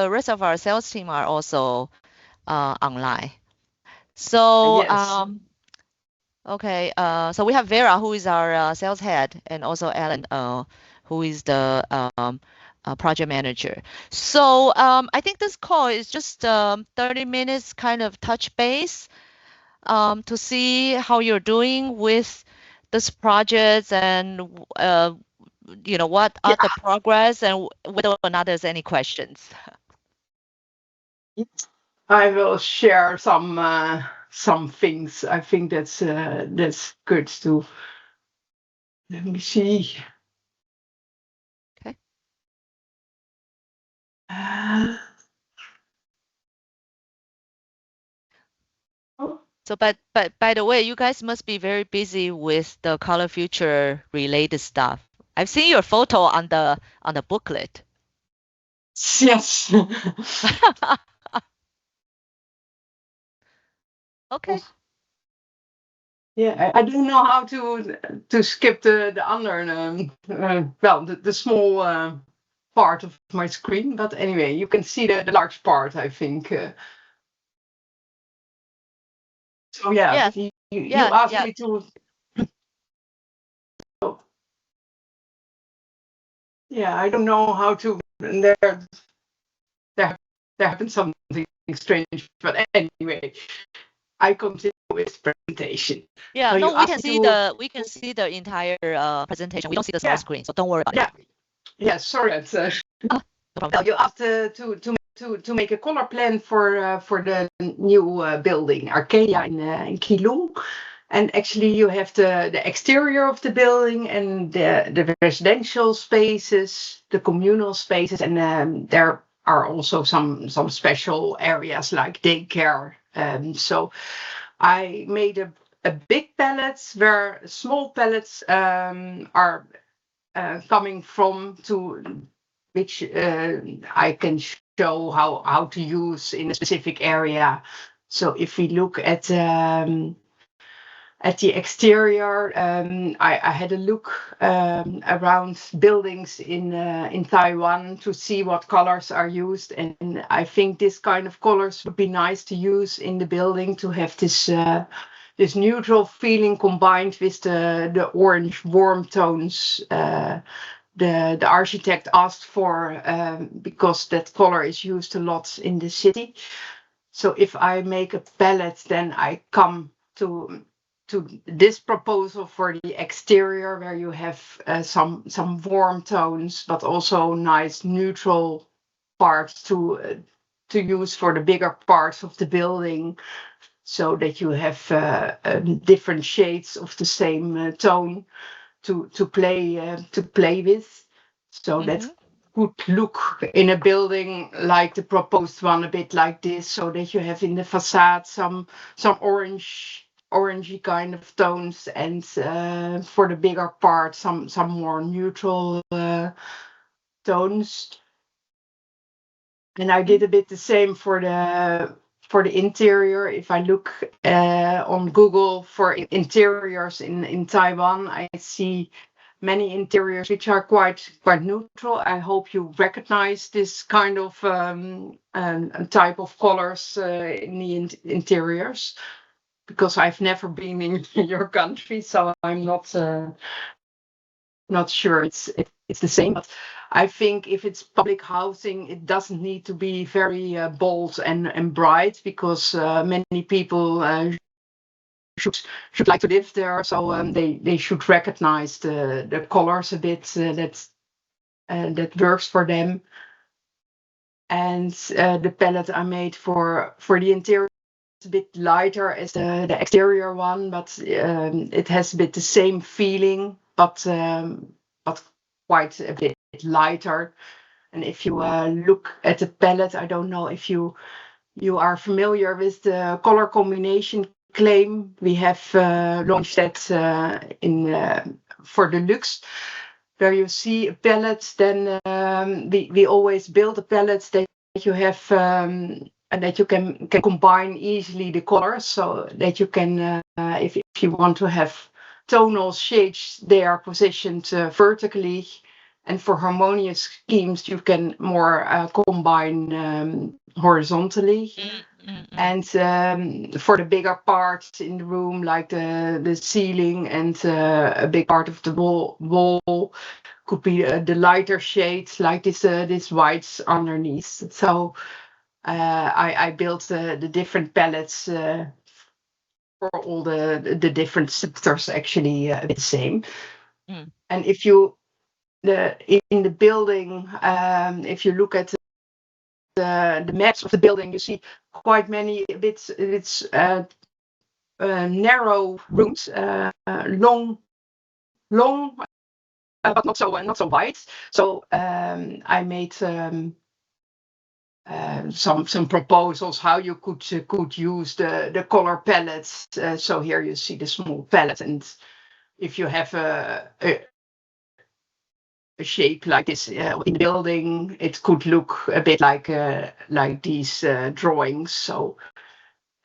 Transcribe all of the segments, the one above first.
the rest of our sales team are also online. So Yes. okay, so we have Vera, who is our sales head, and also Ellen, who is the project manager. So I think this call is just 30 minutes kind of touch base to see how you're doing with this project and what are the progress and whether or not there's any questions. I will share some things. I think that's good too. Let me see. Okay. So, but by the way, you guys must be very busy with the Color Future related stuff. I've seen your photo on the booklet. Yes. Okay. Yeah, I don't know how to skip the under the small part of my screen, but anyway, you can see the large part, I think. So yeah, you asked me to. Yeah, I don't know how to. There happened something strange, but anyway, I continue with presentation. Yeah, so no, we can see the entire presentation. We don't see the small screen, so don't worry about it. Yeah, sorry. It's, no problem. You asked to make a color plan for the new building Arcadia in Keelung. And actually, you have the exterior of the building and the residential spaces, the communal spaces, and there are also some special areas like daycare. So I made a big palette where small palettes are coming from to which I can show how to use in a specific area. So if we look at the exterior, I had a look around buildings in Taiwan to see what colors are used, and I think this kind of colors would be nice to use in the building to have this neutral feeling combined with the orange warm tones. The architect asked for because that color is used a lot in the city. So if I make a palette, then I come to this proposal for the exterior where you have some warm tones, but also nice neutral parts to use for the bigger parts of the building, so that you have different shades of the same tone to play with. So that could look in a building like the proposed one a bit like this, so that you have in the facade some orangey kind of tones, and for the bigger part some more neutral tones. And I did a bit the same for the interior. If I look on Google for interiors in Taiwan, I see many interiors which are quite neutral. I hope you recognize this kind of type of colors in the interiors, because I've never been in your country, so I'm not sure it's the same. But I think if it's public housing, it doesn't need to be very bold and bright, because many people should like to live there, so they should recognize the colors a bit that works for them. And the palette I made for the interior is a bit lighter as the exterior one, but it has a bit the same feeling, but quite a bit lighter. And if you look at the palette, I don't know if you are familiar with the color combination claim. We have launched that for the Luxe, where you see a palette. Then we always build a palette that you have and that you can combine easily the colors, so that you can, if you want to have tonal shades, they are positioned vertically, And for harmonious schemes, you can more combine horizontally. And for the bigger parts in the room, like the ceiling and a big part of the wall could be the lighter shades, like this whites underneath. So I built the different palettes for all the different sectors, actually a bit the same. And if you in the building, if you look at the maps of the building, you see quite many bits. It's narrow rooms, long, but not so wide. So I made some proposals how you could use the color palettes. So here you see the small palette, and if you have a shape like this in the building, it could look a bit like these drawings. So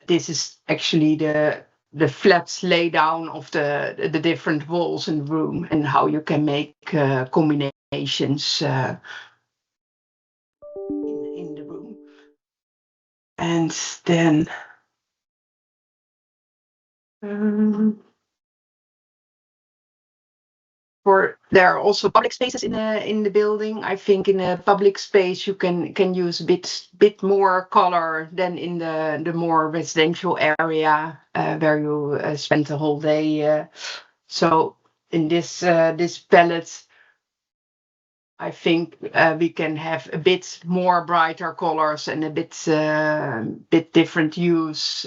this is actually the flat laydown of the different walls in the room, and how you can make combinations in the room. And then there are also public spaces in the building. I think in a public space you can use a bit more color than in the more residential area where you spend the whole day. So in this palette, I think we can have a bit more brighter colors and a bit different hues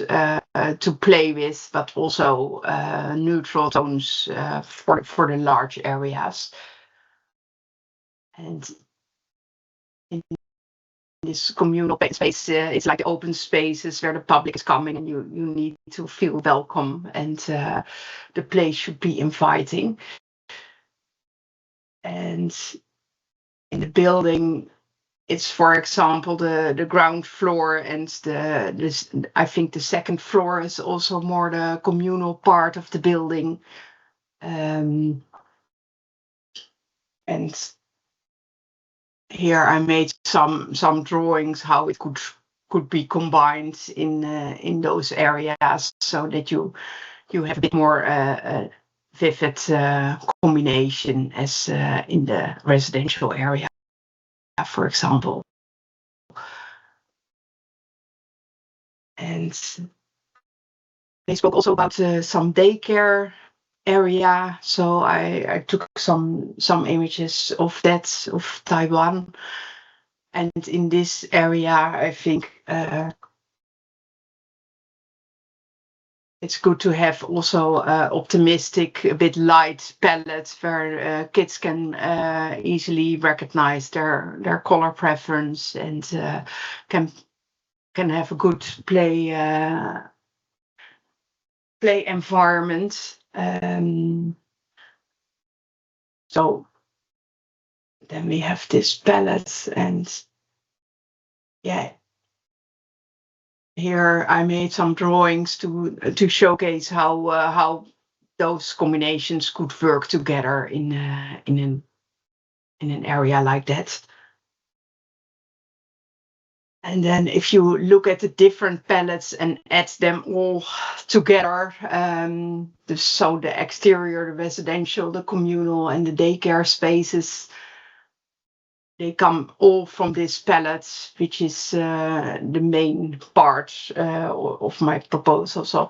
to play with, but also neutral tones for the large areas. And in this communal space, it's like the open spaces where the public is coming, and you need to feel welcome, and the place should be inviting. And in the building, it's, for example, the ground floor, and I think the second floor is also more the communal part of the building. And here I made some drawings how it could be combined in those areas, so that you have a bit more vivid combination as in the residential area, for example. And they spoke also about some daycare area, so I took some images of that, of Taiwan. And in this area, I think it's good to have also optimistic, a bit light palettes where kids can easily recognize their color preference, and can have a good play environment. So then we have this palette, and yeah, here I made some drawings to showcase how those combinations could work together in an area like that. And then if you look at the different palettes and add them all together, so the exterior, the residential, the communal, and the daycare spaces, they come all from this palette, which is the main part of my proposal. So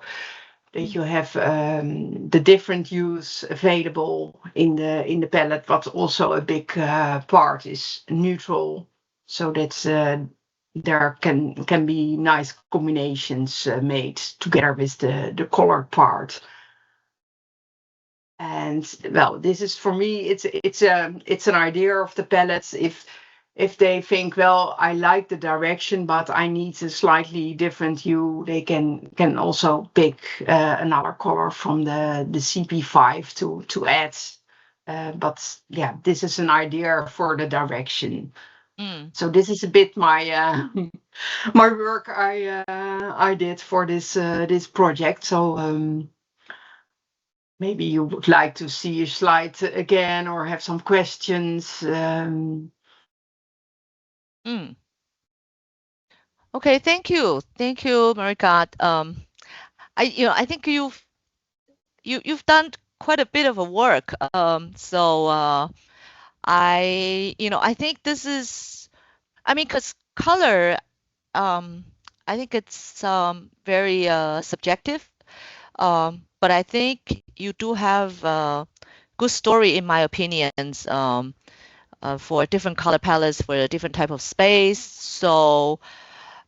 that you have the different hues available in the palette, but also a big part is neutral, so that there can be nice combinations made together with the colored part. And well, this is, for me, it's an idea of the palettes. If they think, well, I like the direction, but I need a slightly different hue, they can also pick another color from the CP5 to add. But yeah, this is an idea for the direction. So this is a bit my my work I did for this project. So maybe you would like to see a slide again or have some questions. Okay, thank you, Marika. I think you've done quite a bit of a work. So I think this is, I mean, because color, I think it's very subjective. But I think you do have a good story, in my opinions, for different color palettes for a different type of space. So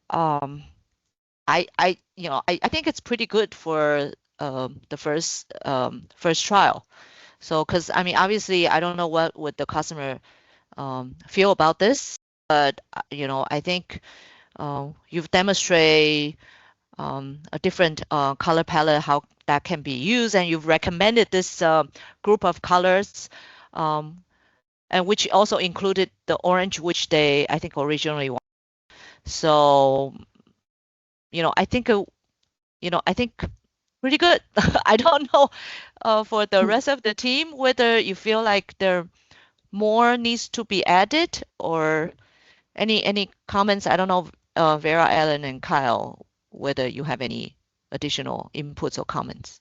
I think it's pretty good for the first trial. So, because I mean, obviously, I don't know what would the customer feel about this, but I think you've demonstrated a different color palette, how that can be used, and you've recommended this group of colors, and which also included the orange, which they, I think, originally wanted. So, I think, I think pretty good. I don't know for the rest of the team whether you feel like there more needs to be added or any comments. I don't know, Vera, Ellen, and Kyle, whether you have any additional inputs or comments.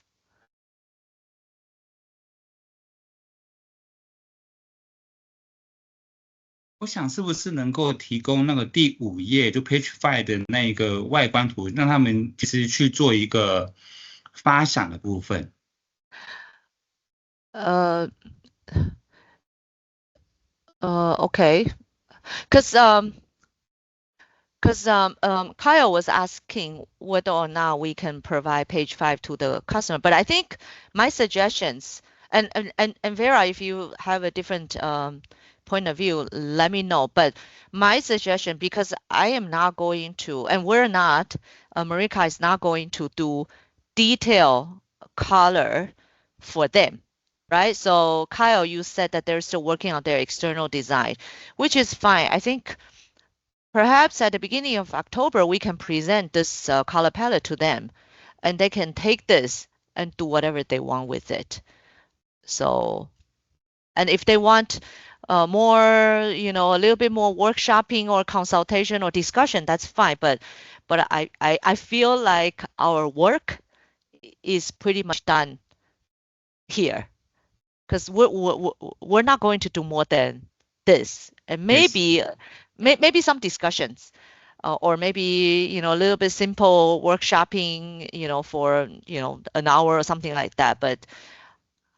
我想是不是能够提供那个第5页就 Page 5的那个外观图，让他们其实去做一个发想的部分。Okay, because Kyle was asking whether or not we can provide Page 5 to the customer, but I think my suggestions, and Vera, if you have a different point of view, let me know. But my suggestion, because I am not going to, and we're not, Marika is not going to do detail color for them, right? So Kyle, you said that they're still working on their external design, which is fine. I think perhaps at the beginning of October, we can present this color palette to them, and they can take this and do whatever they want with it. So, and if they want more, a little bit more workshopping or consultation or discussion, that's fine. But I feel like our work is pretty much done here, because we're not going to do more than this, and maybe some discussions, or maybe a little bit simple workshopping, for an hour or something like that. But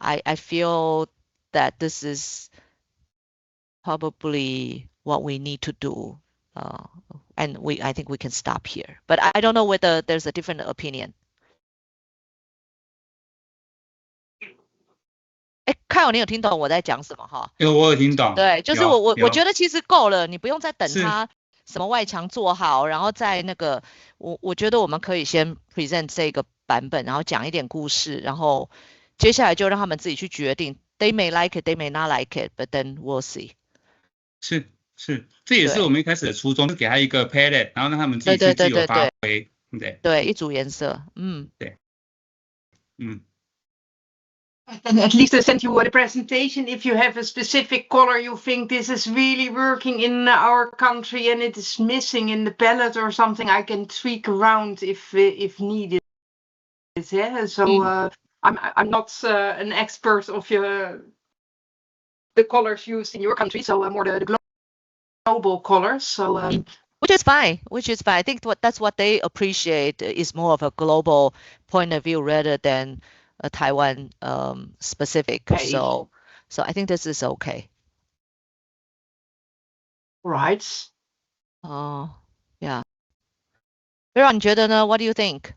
I feel that this is probably what we need to do, and I think we can stop here. But I don't know whether there's a different opinion. Kyle，你有听懂我在讲什么哈？我有听懂。对，就是我觉得其实够了，你不用再等他什么外墙做好，然后再那个，我觉得我们可以先 present 这个版本，然后讲一点故事，然后接下来就让他们自己去决定。They may like it, they may not like it, but then we'll see. 是，这也是我们一开始的初衷，就给他一个 palette， 然后让他们自己去自由发挥。对，一组颜色，对，And at least I sent you a presentation. If you have a specific color you think this is really working in our country and it is missing in the palette or something, I can tweak around if needed. Yeah? So I'm not an expert of the colors used in your country, so more the global colors. So which is fine. I think that's what they appreciate is more of a global point of view rather than a Taiwan specific. Okay. So I think this is okay. Right. Yeah. Vera, 你觉得呢? What do you think?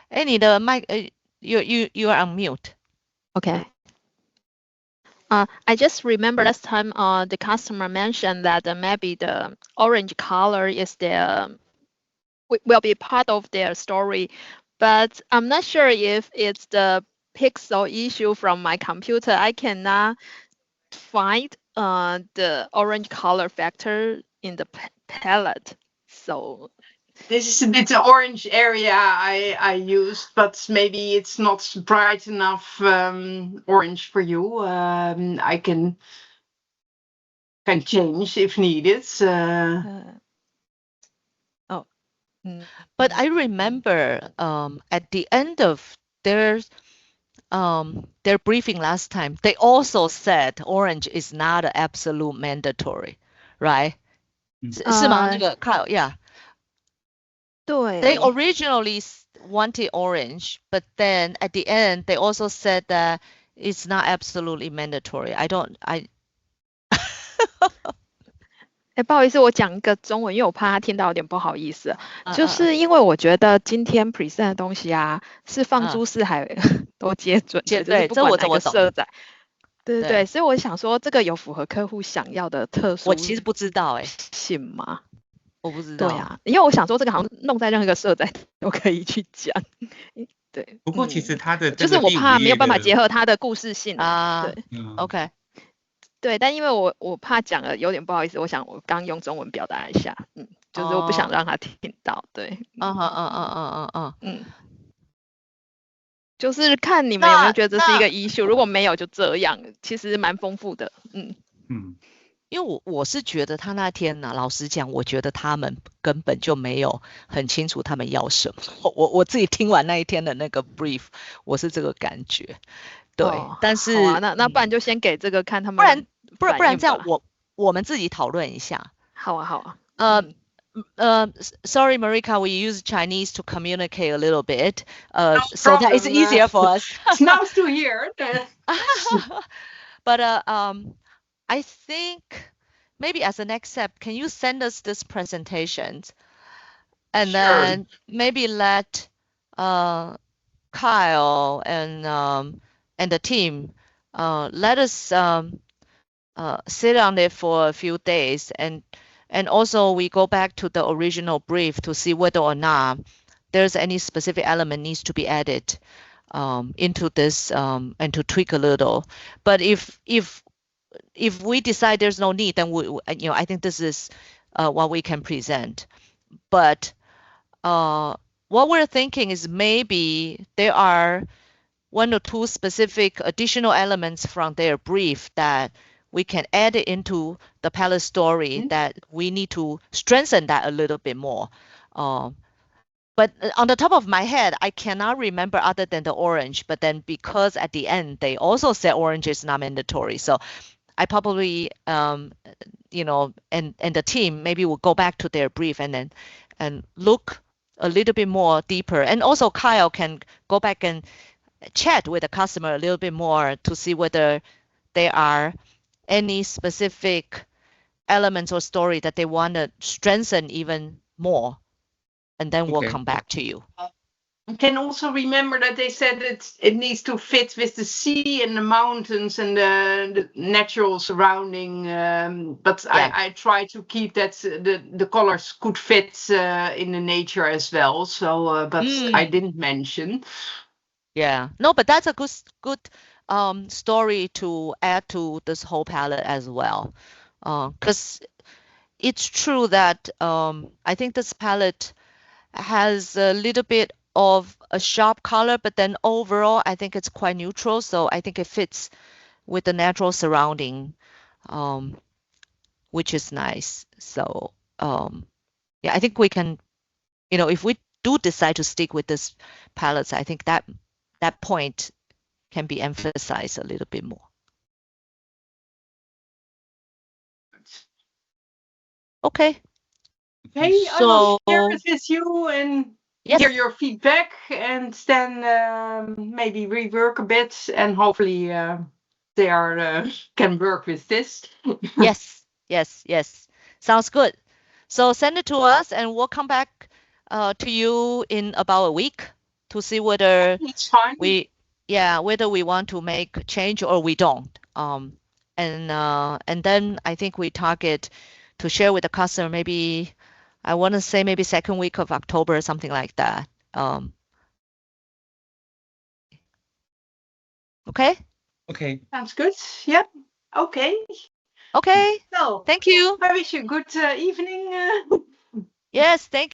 Any the mic, you are on mute. Okay. I just remember last time the customer mentioned that maybe the orange color is will be part of their story, but I'm not sure if it's the pixel issue from my computer. I cannot find the orange color factor in the palette. So This is a bit the orange area I used, but maybe it's not bright enough orange for you. I can change if needed. But I remember at the end of their briefing last time, they also said orange is not an absolute mandatory, right? 是吗？那个 Kyle, yeah. 对。 They originally wanted orange, but then at the end they also said that it's not absolutely mandatory. I 不好意思，我讲一个中文，因为我怕他听到有点不好意思。就是因为我觉得今天 present 的东西啊，是放诸四海都皆准的，就是不管哪个色彩。对对对，所以我想说，这个有符合客户想要的特殊。我其实不知道信吗？我不知道。对啊，因为我想说，这个好像弄在任何一个色彩都可以去讲。对。不过其实它的就是我怕没有办法结合它的故事性啊。对。OK。对，但因为我怕讲了有点不好意思，我想我刚用中文表达一下，就是我不想让他听到，对，就是看你们有没有觉得这是一个 issue， 如果没有就这样，其实蛮丰富的，因为我是觉得他那天呢，老实讲，我觉得他们根本就没有很清楚他们要什么，我自己听完那一天的那个 brief， 我是这个感觉。对，但是那不然就先给这个看他们，不然这样我们自己讨论一下。好啊。Sorry, Marika, we use Chinese to communicate a little bit, so that it's easier for us. It's nice to hear. But I think maybe as a next step, can you send us this presentations, and then maybe let Kyle and the team let us sit on it for a few days, and also we go back to the original brief to see whether or not there's any specific element needs to be added into this and to tweak a little. But if we decide there's no need, then I think this is what we can present. But what we're thinking is maybe there are one or two specific additional elements from their brief that we can add it into the palette story that we need to strengthen that a little bit more. But on the top of my head, I cannot remember other than the orange. But then because at the end, they also said orange is not mandatory. So I probably, and the team maybe will go back to their brief and look a little bit more deeper. And also Kyle can go back and chat with the customer a little bit more to see whether there are any specific elements or story that they want to strengthen even more, and then we'll come back to you. You can also remember that they said it needs to fit with the sea and the mountains and the natural surrounding, but I try to keep that the colors could fit in the nature as well, so but I didn't mention. Yeah, no, but that's a good story to add to this whole palette as well, because it's true that I think this palette has a little bit of a sharp color, but then overall I think it's quite neutral, so I think it fits with the natural surrounding, which is nice. So yeah, I think we can, if we do decide to stick with this palettes, I think that point can be emphasized a little bit more. Okay. Hey, I will share it with you and hear your feedback, and then maybe rework a bit, and hopefully they can work with this. Yes. Sounds good. So send it to us, and we'll come back to you in about a week to see whether whether we want to make a change or we don't. And then I think we target to share with the customer maybe, I want to say maybe second week of October or something like that. Okay? Okay. Sounds good. Yep. Okay. Okay. So thank you. I wish you a good evening. Yes, thank you.